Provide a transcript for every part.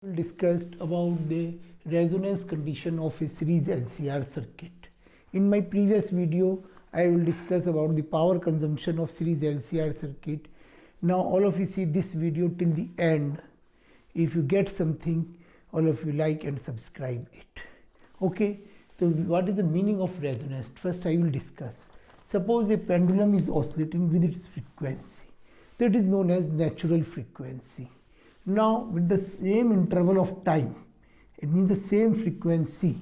We discussed about the resonance condition of a series LCR circuit. In my previous video, I will discuss about the power consumption of series LCR circuit. Now all of you see this video till the end. If you get something, all of you like and subscribe it. Okay, so what is the meaning of resonance? First I will discuss. Suppose a pendulum is oscillating with its frequency. That is known as natural frequency. Now with the same interval of time, it means the same frequency,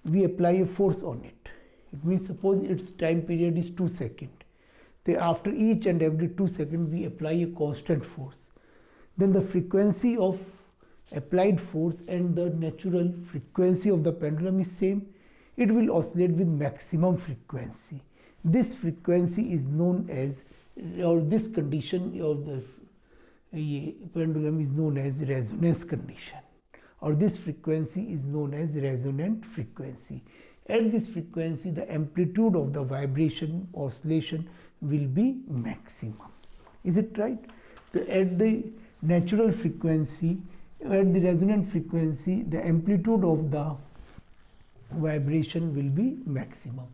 we apply a force on it. It means suppose its time period is 2 seconds. Then after each and every 2 seconds we apply a constant force. Then the frequency of applied force and the natural frequency of the pendulum is same. It will oscillate with maximum frequency. This frequency is known as, or this condition of the pendulum is known as resonance condition, or this frequency is known as resonant frequency. At this frequency, the amplitude of the vibration oscillation will be maximum. Is it right? At the natural frequency, at the resonant frequency, the amplitude of the vibration will be maximum.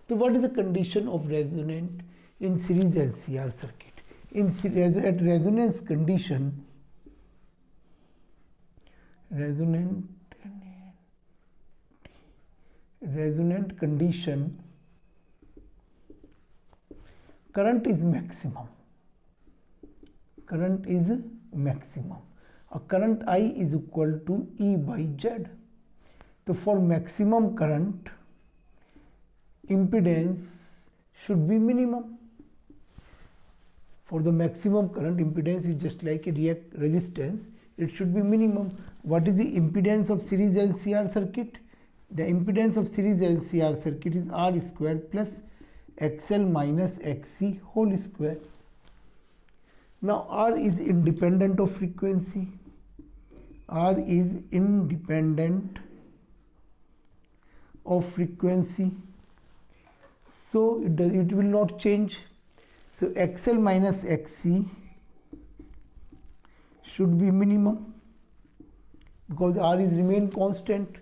So what is the condition of resonant in series LCR circuit? At resonance condition, resonant condition, current is maximum. Current is maximum. A current I is equal to E by Z. So for maximum current, impedance should be minimum. For the maximum current, impedance is just like a resistance, it should be minimum. What is the impedance of series LCR circuit? The impedance of series LCR circuit is R square plus XL minus XC whole square. Now R is independent of frequency. R is independent of frequency, so it will not change. So XL minus XC should be minimum because R is remain constant.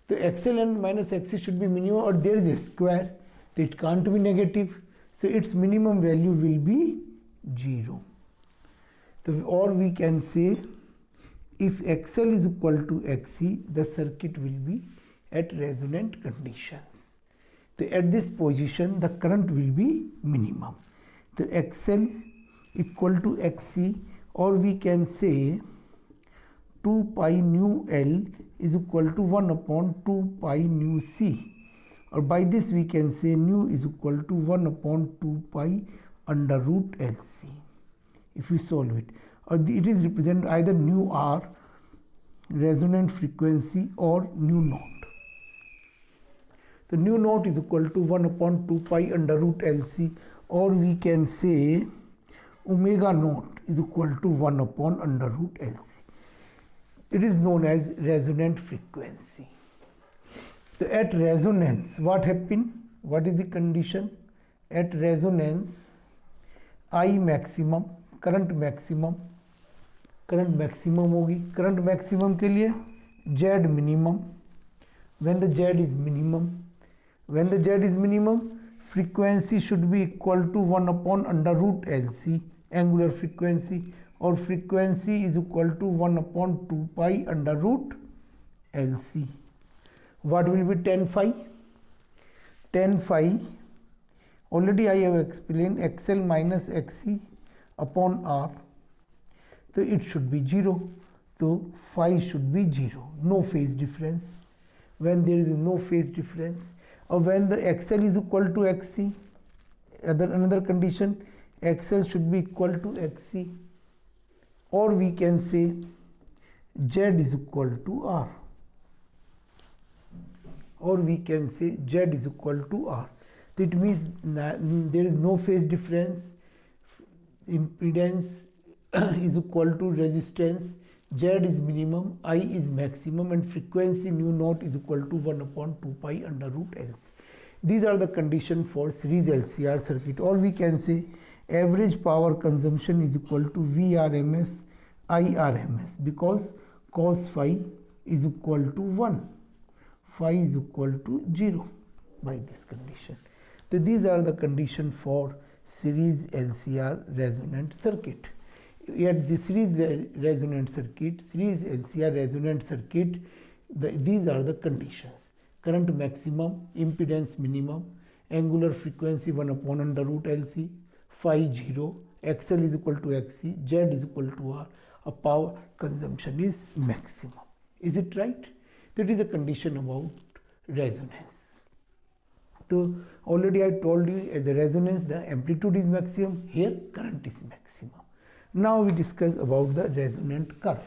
So XL and minus XC should be minimum, or there is a square, so it can't be negative. So its minimum value will be 0. So, or we can say if XL is equal to XC, the circuit will be at resonant conditions. So at this position, the current will be minimum. The XL equal to XC, or we can say 2 pi nu L is equal to 1 upon 2 pi nu C, or by this we can say nu is equal to 1 upon 2 pi under root LC. If we solve it, or it is represented either nu R, resonant frequency, or nu naught. The nu naught is equal to 1 upon 2 pi under root LC, or we can say omega naught is equal to 1 upon under root LC. It is known as resonant frequency. So at resonance, what happened? What is the condition? At resonance, I maximum, current maximum होगी. Current maximum के लिए Z minimum. When the Z is minimum, frequency should be equal to 1 upon under root LC, angular frequency, or frequency is equal to 1 upon 2 pi under root LC. What will be tan phi? Tan phi, already I have explained, XL minus XC upon R. So it should be 0. So phi should be 0, no phase difference. When there is no phase difference, or when the XL is equal to XC, another condition, XL should be equal to XC, or we can say Z is equal to R, or we can say Z is equal to R. So it means there is no phase difference, impedance is equal to resistance, Z is minimum, I is maximum, and frequency nu naught is equal to 1 upon 2 pi under root LC. These are the conditions for series LCR circuit, or we can say average power consumption is equal to VRMS IRMS, because cos phi is equal to 1, phi is equal to 0 by this condition. So these are the conditions for series LCR resonant circuit. At the series resonant circuit, series LCR resonant circuit, these are the conditions: current maximum, impedance minimum, angular frequency 1 upon under root LC, phi 0, XL is equal to XC, Z is equal to R, a power consumption is maximum. Is it right? That is a condition about resonance. So already I told you at the resonance the amplitude is maximum, here current is maximum. Now we discuss about the resonant curve.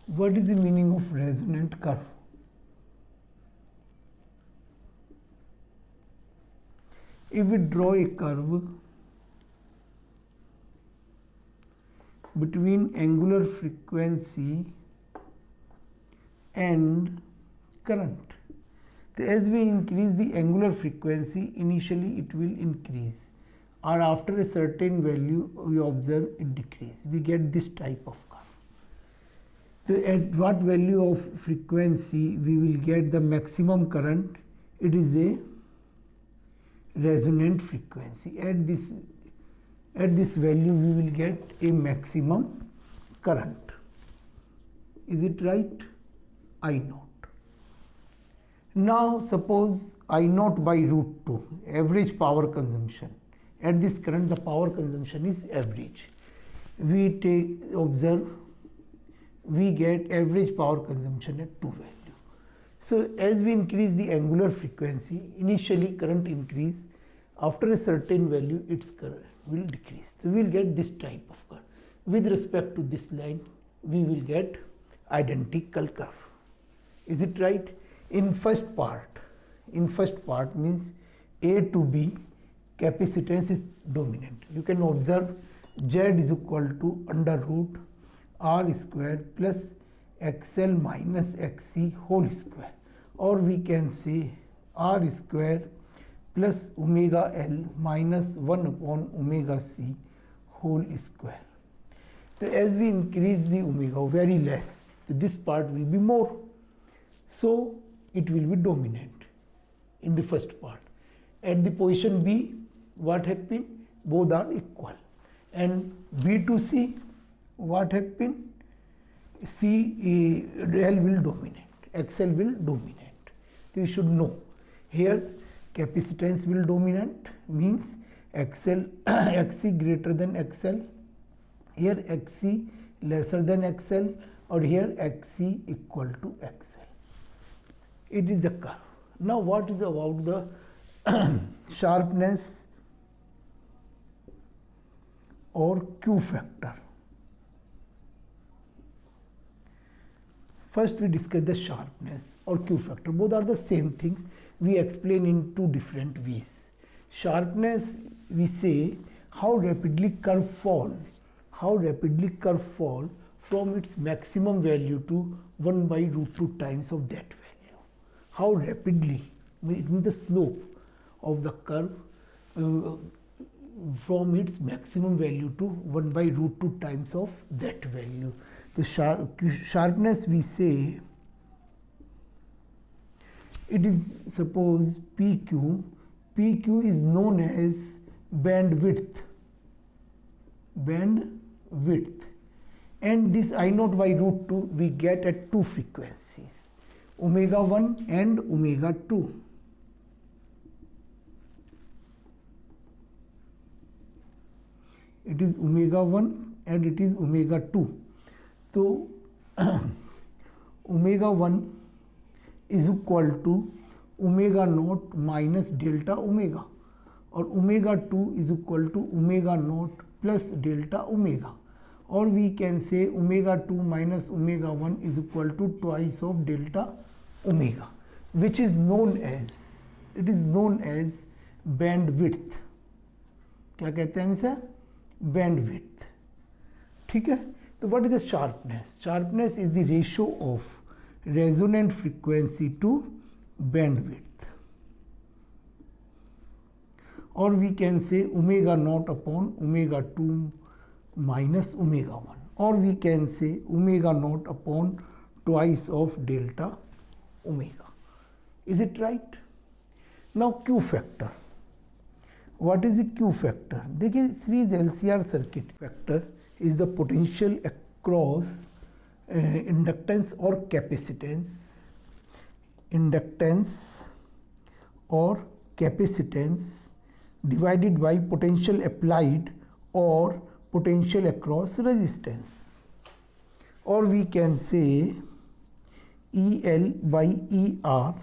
What is the meaning of resonant curve? If we draw a curve between angular frequency and current, so as we increase the angular frequency, initially it will increase, or after a certain value we observe it decrease. We get this type of curve. So at what value of frequency we will get the maximum current? It is a resonant frequency. At this value we will get a maximum current. Is it right? I naught. Now suppose I naught by root 2, average power consumption. At this current the power consumption is average. We observe, we get average power consumption at 2 value. So as we increase the angular frequency, initially current increase, after a certain value its current will decrease. So we will get this type of curve. With respect to this line, we will get identical curve. Is it right? In first part means A to B, capacitance is dominant. You can observe Z is equal to under root R square plus XL minus XC whole square, or we can say R square plus omega L minus 1 upon omega C whole square. So as we increase the omega very less, this part will be more. So it will be dominant in the first part. At the position B, what happened? Both are equal. And B to C, what happened? L will dominate, XL will dominate. So you should know here capacitance will dominant means XC greater than XL, here XC lesser than XL, or here XC equal to XL. It is the curve. Now what is about the sharpness or Q factor? First we discuss the sharpness or Q factor. Both are the same things. We explain in two different ways. Sharpness, we say how rapidly curve fall from its maximum value to 1 by root 2 times of that value. How rapidly, it means the slope of the curve from its maximum value to 1 by root 2 times of that value. The sharpness, we say it is, suppose PQ is known as bandwidth, and this I naught by root 2 we get at two frequencies, omega 1 and omega 2. It is omega 1 and it is omega 2. So omega 1 is equal to omega naught minus delta omega, or omega 2 is equal to omega naught plus delta omega, or we can say omega 2 minus omega 1 is equal to twice of delta omega, which is known as, it is known as bandwidth. क्या कहते हैं इसे? Bandwidth. ठीक है? So what is the sharpness? Sharpness is the ratio of resonant frequency to bandwidth, or we can say omega naught upon omega 2 minus omega 1, or we can say omega naught upon twice of delta omega. Is it right? Now Q factor. What is the Q factor? देखिए series LCR circuit factor is the potential across inductance or capacitance, divided by potential applied or potential across resistance, or we can say EL by ER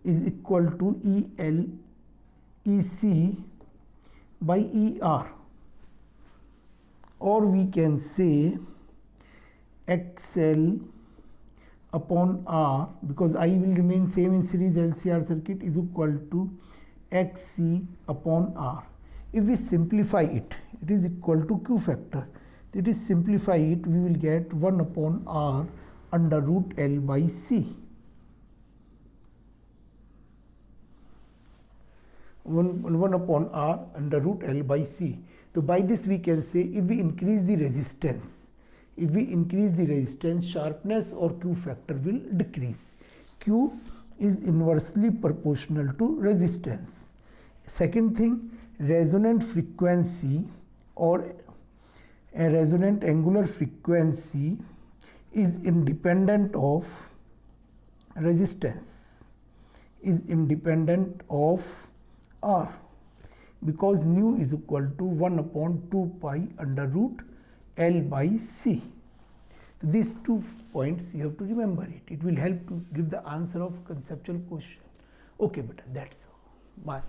is equal to EC by ER, or we can say XL upon R, because I will remain same in series LCR circuit, is equal to XC upon R. If we simplify it, it is equal to Q factor. That is, simplify it, we will get 1 upon R under root L by C. 1 upon R under root L by C. So by this we can say, if we increase the resistance, sharpness or Q factor will decrease. Q is inversely proportional to resistance. Second thing, resonant frequency or a resonant angular frequency is independent of resistance, is independent of R, because nu is equal to 1 upon 2 pi under root L by C. So these 2 points you have to remember it. It will help to give the answer of conceptual question. Okay, beta, that's all. Bye.